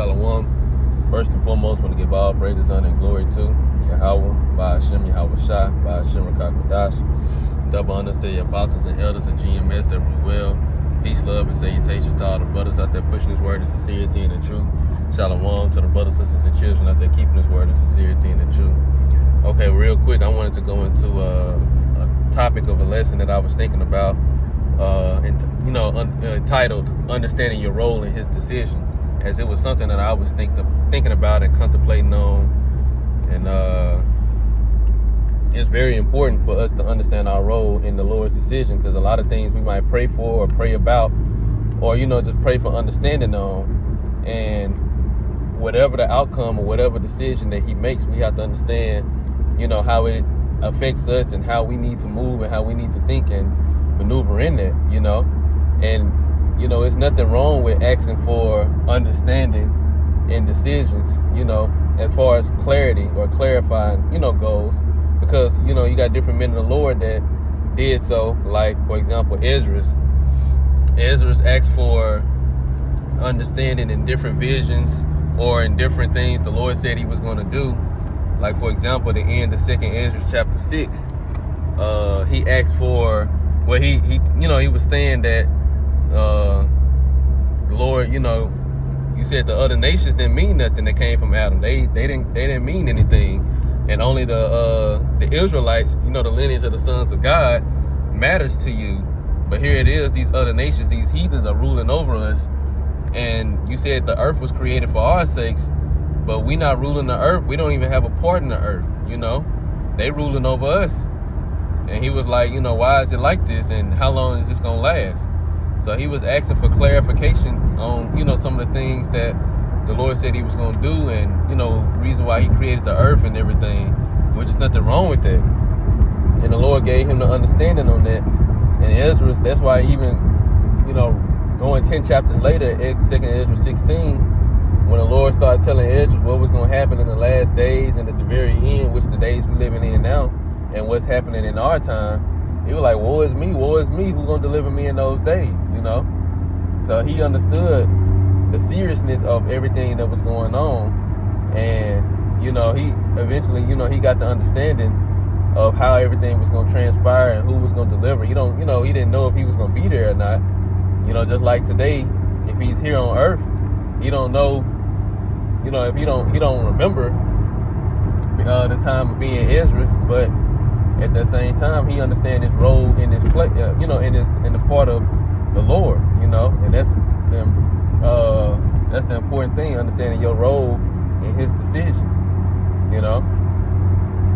Shalom. First and foremost, want to give all praises, honor, and glory to Yahweh, Ba'ashem, Yahweh Shai, Ba'ashem, Rakakadash. Double honors to your apostles and elders and GMS that rule well. Peace, love, and salutations to all the brothers out there pushing this word in sincerity and in truth. Shalom to the brothers, sisters, and children out there keeping this word in sincerity and in truth. Okay, real quick, I wanted to go into a topic of a lesson that I was thinking about, titled "Understanding Your Role in His Decision," as it was something that I was thinking about and contemplating on, and it's very important for us to understand our role in the Lord's decision, because a lot of things we might pray for or pray about, or just pray for understanding on, and whatever the outcome or whatever decision that He makes, we have to understand, how it affects us and how we need to move and how we need to think and maneuver in it, and it's nothing wrong with asking for understanding in decisions, as far as clarity or clarifying, goals, because you got different men of the Lord that did so. Like, for example, Ezra asked for understanding in different visions or in different things the Lord said He was going to do. Like, for example, the end of 2nd Ezra chapter 6, he asked for, he was saying that the Lord, you said the other nations didn't mean nothing that came from Adam. They didn't mean anything, and only the Israelites, the lineage of the sons of God, matters to you. But here it is, these other nations, these heathens are ruling over us. And you said the earth was created for our sakes, but we not ruling the earth. We don't even have a part in the earth, They ruling over us. And he was like, why is it like this? And how long is this going to last? So he was asking for clarification on, some of the things that the Lord said He was going to do, and, reason why He created the earth and everything, which is nothing wrong with that. And the Lord gave him the understanding on that. And Ezra, that's why even, going 10 chapters later, 2nd Ezra 16, when the Lord started telling Ezra what was going to happen in the last days and at the very end, which the days we living in now, and what's happening in our time, he was like, woe is me, who's going to deliver me in those days, So he understood the seriousness of everything that was going on. And, he eventually, he got the understanding of how everything was going to transpire and who was going to deliver. He didn't know if he was going to be there or not. Just like today, if he's here on earth, he don't know, if he don't remember the time of being Ezra, but at the same time, he understands his role in this place, in the part of the Lord, and that's the important thing, understanding your role in His decision.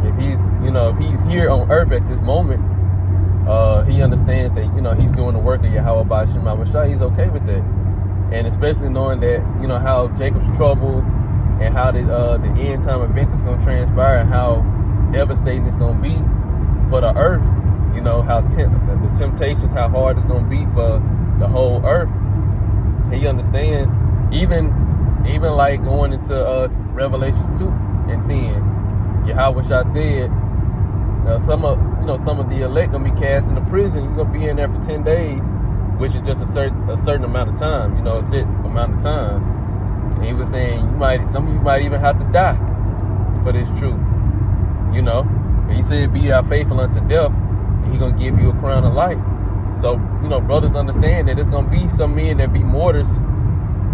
If he's here on earth at this moment, he understands that he's doing the work of Yahweh Ba'ashem Yahweh Shai. He's okay with that, and especially knowing that how Jacob's trouble and how the end time events is going to transpire and how devastating it's going to be for the earth. How the temptations, how hard it's going to be for the whole earth. He understands, even like going into Revelations 2 and 10, Yahweh Shai said, some of the elect gonna be cast into prison. You're gonna be in there for 10 days, which is just a certain amount of time, a set amount of time. And he was saying some of you might even have to die for this truth. And he said, be thou faithful unto death, and He gonna give you a crown of life. So, brothers understand that there's gonna be some men that be martyrs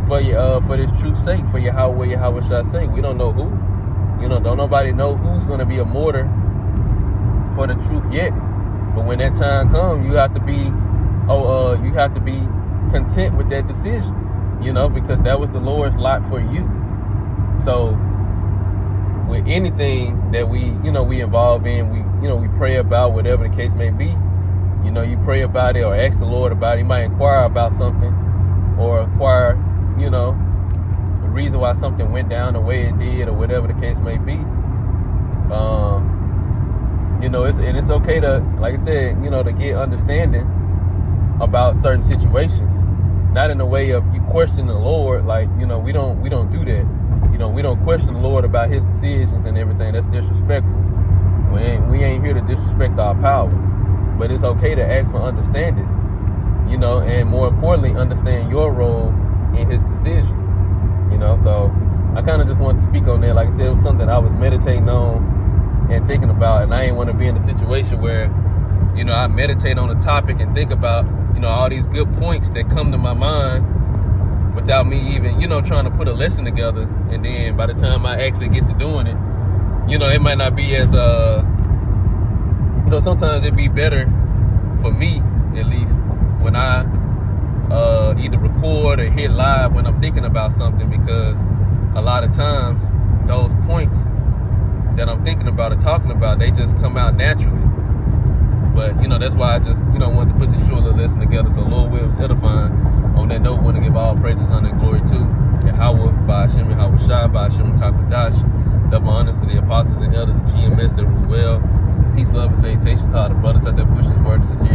for this truth's sake, for Yahweh Shai's sake. We don't know who. Don't nobody know who's gonna be a martyr for the truth yet. But when that time comes, you have to be content with that decision, because that was the Lord's lot for you. So with anything that we involve in, we pray about, whatever the case may be. You pray about it or ask the Lord about it. You might inquire about something or inquire, the reason why something went down the way it did or whatever the case may be. It's okay to, like I said, to get understanding about certain situations. Not in the way of you question the Lord, like, we don't do that. We don't question the Lord about His decisions and everything. That's disrespectful. We ain't here to disrespect our power. But it's okay to ask for understanding, and more importantly, understand your role in His decision. So I kind of just wanted to speak on that. Like I said, it was something I was meditating on and thinking about, and I ain't want to be in a situation where, you know, I meditate on a topic and think about, you know, all these good points that come to my mind without me even, you know, trying to put a lesson together. And then by the time I actually get to doing it, you know, it might not be as, you know, sometimes it'd be better for me, at least, when I either record or hit live when I'm thinking about something, because a lot of times those points that I'm thinking about or talking about, they just come out naturally. But, you know, that's why I just, you know, wanted to put this short little lesson together. So Lord wills, edifying. On that note, want to give all praises, honor, and glory to Yahweh, by Hashem, Yahweh Shai, by Hashem, Kakadash. Double honors to the apostles and elders of GMS that rule well. Peace, love, and salutations to all the brothers out there pushing his word, sincere